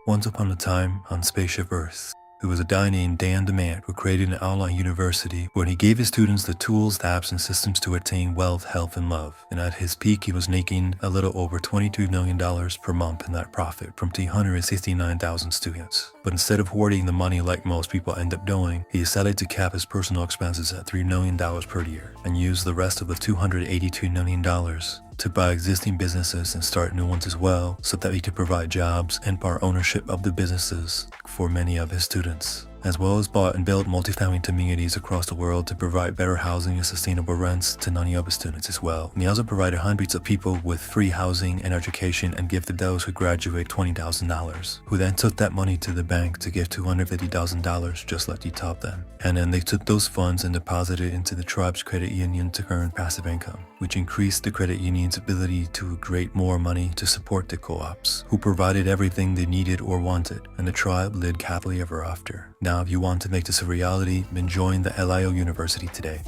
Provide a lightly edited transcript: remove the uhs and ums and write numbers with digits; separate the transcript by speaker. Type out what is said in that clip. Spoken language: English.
Speaker 1: Once upon a time, on Spaceship Earth, there was a guy named Dan DeMant who created an LIO University where he gave his students the tools, apps, and systems to attain wealth, health, and love. And at his peak, he was making a little over $22 million per month in net profit from 369,000 students. But instead of hoarding the money like most people end up doing, he decided to cap his personal expenses at $3 million per year and use the rest of the $282 million to buy existing businesses and start new ones as well, so that he could provide jobs and part ownership of the businesses for many of his students, as well as bought and built multifamily communities across the world to provide better housing and sustainable rents to many of his students as well. And he also provided hundreds of people with free housing and education and gifted those who graduate $20,000, who then took that money to the bank to give $250,000 just like he taught them. And then they took those funds and deposited it into the tribe's credit union to earn passive income, which increased the credit union's ability to create more money to support the co-ops, who provided everything they needed or wanted, and the tribe lived happily ever after. Now, if you want to make this a reality, then join the LIO University today.